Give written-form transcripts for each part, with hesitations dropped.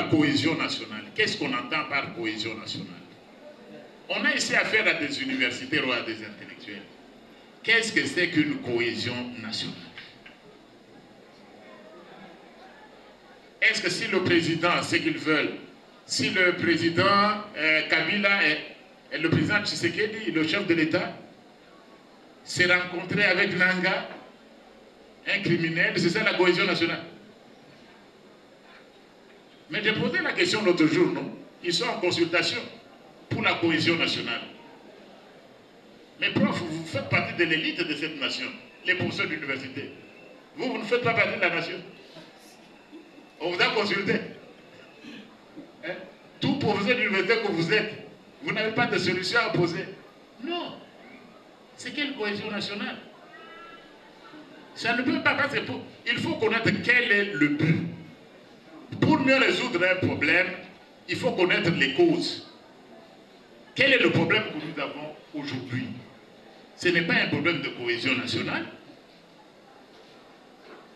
cohésion nationale. Qu'est-ce qu'on entend par cohésion nationale? On a ici affaire à des universitaires ou à des intellectuels. Qu'est-ce que c'est qu'une cohésion nationale? Est-ce que si le président, ce qu'ils veulent, si le président Kabila et le président Tshisekedi, le chef de l'État, s'est rencontré avec Nanga, un criminel, c'est ça la cohésion nationale? Mais j'ai posé la question l'autre jour, non? Ils sont en consultation pour la cohésion nationale. Mais prof, vous faites partie de l'élite de cette nation, les professeurs d'université. Vous ne faites pas partie de la nation. On vous a consulté. Hein? Tout professeur d'université que vous êtes, vous n'avez pas de solution à poser. Non. C'est quelle cohésion nationale? Ça ne peut pas passer. Il faut connaître quel est le but. Pour mieux résoudre un problème, il faut connaître les causes. Quel est le problème que nous avons aujourd'hui? Ce n'est pas un problème de cohésion nationale.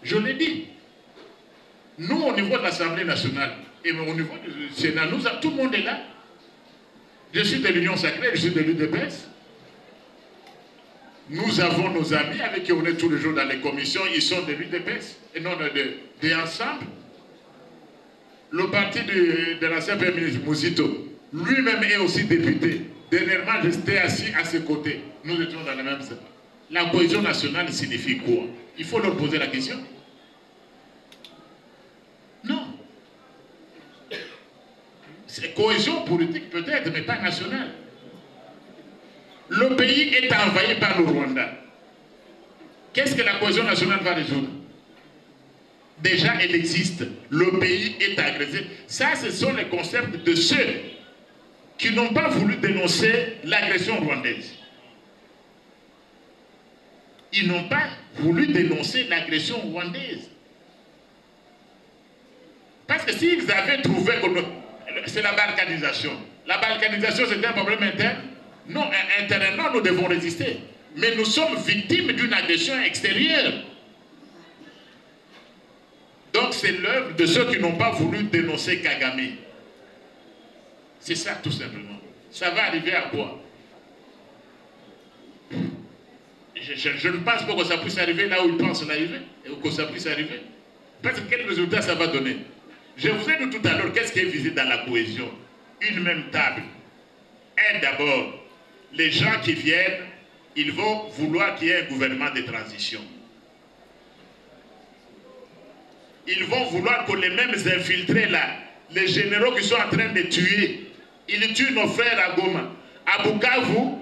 Je l'ai dit. Nous, au niveau de l'Assemblée nationale et au niveau du Sénat, tout le monde est là. Je suis de l'Union sacrée, je suis de l'UDPS. Nous avons nos amis avec qui on est tous les jours dans les commissions, ils sont de l'UDPS et non de Ensemble. Le parti de l'ancien Premier ministre Mouzito, lui-même est aussi député. Dernièrement, j'étais assis à ses côtés. Nous étions dans la même salle. La cohésion nationale signifie quoi? Il faut leur poser la question. Non. C'est cohésion politique peut-être, mais pas nationale. Le pays est envahi par le Rwanda. Qu'est-ce que la cohésion nationale va résoudre? Déjà, elle existe. Le pays est agressé. Ça, ce sont les concepts de ceux qui n'ont pas voulu dénoncer l'agression rwandaise. Ils n'ont pas voulu dénoncer l'agression rwandaise. Parce que s'ils avaient trouvé que c'est la balkanisation. La balkanisation, c'est un problème interne. Non, intérieurement, nous devons résister. Mais nous sommes victimes d'une agression extérieure. Donc c'est l'œuvre de ceux qui n'ont pas voulu dénoncer Kagame. C'est ça tout simplement. Ça va arriver à quoi? Je ne pense pas que ça puisse arriver là où ils pensent l'arriver. Et que ça puisse arriver. Parce que quel résultat ça va donner? Je vous ai dit tout à l'heure, qu'est-ce qui est visé dans la cohésion? Une même table. D'abord, les gens qui viennent, ils vont vouloir qu'il y ait un gouvernement de transition. Ils vont vouloir que les mêmes infiltrés là, les généraux qui sont en train de tuer, ils tuent nos frères à Goma. À Bukavu,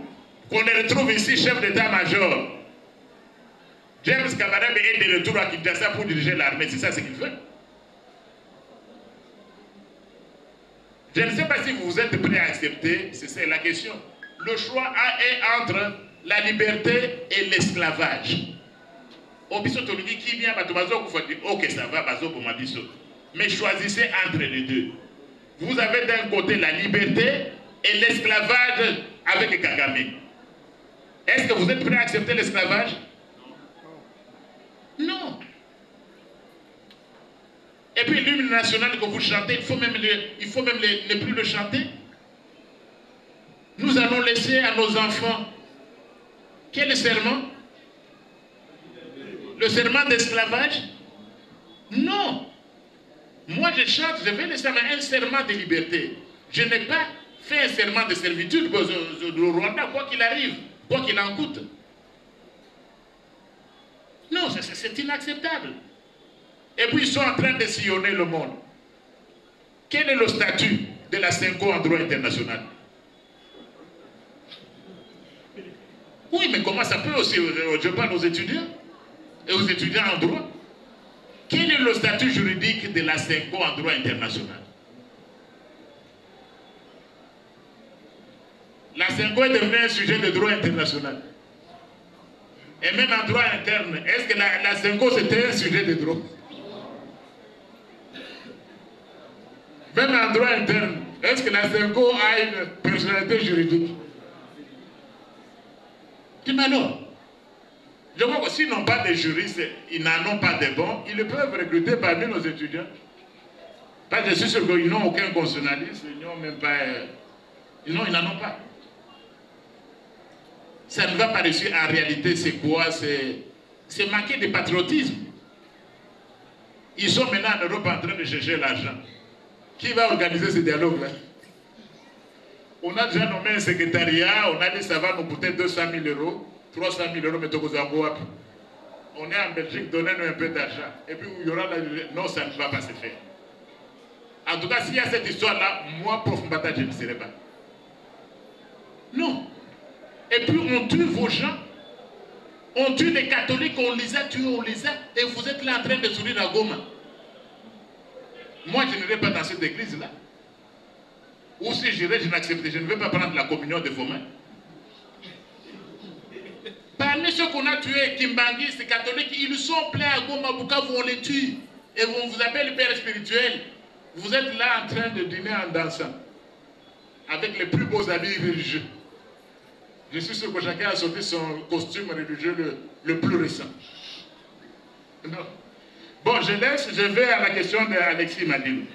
qu'on les retrouve ici, chef d'état-major. James Kabarebe est de retour à Kinshasa pour diriger l'armée, c'est ça ce qu'il fait. Je ne sais pas si vous êtes prêts à accepter, c'est la question. Le choix est entre la liberté et l'esclavage. Ok, ça va, mais choisissez entre les deux. Vous avez d'un côté la liberté et l'esclavage avec Kagame. Est-ce que vous êtes prêts à accepter l'esclavage? Non. Et puis l'hymne national que vous chantez, il faut même ne plus le chanter. Nous allons laisser à nos enfants quel serment? Le serment d'esclavage? Non. Moi je chante, je vais laisser un serment de liberté. Je n'ai pas fait un serment de servitude au Rwanda, quoi qu'il arrive, quoi qu'il en coûte. Non, c'est inacceptable. Et puis ils sont en train de sillonner le monde. Quel est le statut de la CENCO en droit international? Oui, mais comment ça peut aussi, je parle aux étudiants et aux étudiants en droit. Quel est le statut juridique de la CENCO en droit international? La CENCO est devenue un sujet de droit international. Et même en droit interne, est-ce que la CENCO c'était un sujet de droit? Même en droit interne, est-ce que la CENCO a une personnalité juridique? Alors, je vois que s'ils n'ont pas de juristes, ils n'en ont pas de bons, ils peuvent recruter parmi nos étudiants. Ça, je suis sûr qu'ils n'ont aucun constitutionnaliste, ils n'ont même pas... ils n'en ont pas. Ça ne va pas réussir. En réalité, c'est quoi? C'est manquer de patriotisme. Ils sont maintenant en Europe en train de chercher l'argent. Qui va organiser ce dialogue-là? On a déjà nommé un secrétariat, on a dit ça va nous coûter 200 000 €, 300 000 €, mais on est en Belgique, donnez-nous un peu d'argent. Et puis il y aura la... Non, ça ne va pas se faire. En tout cas, s'il y a cette histoire-là, moi, prof Mbata, je ne serai pas. Non. Et puis on tue vos gens. On tue les catholiques, on les a tués, on les a. Et vous êtes là en train de sourire à Goma. Moi, je n'irai pas dans cette église-là. Ou si j'irai, je n'accepterai. Je ne vais pas prendre la communion de vos mains. Parmi ceux qu'on a tués, kimbanguistes, catholiques, ils sont pleins à Goma, Bukavu, on les tue. Et on vous appelle le père spirituel. Vous êtes là en train de dîner en dansant. Avec les plus beaux habits religieux. Je suis sûr que chacun a sorti son costume religieux le plus récent. Non. Bon, je laisse, je vais à la question d'Alexis Madilou.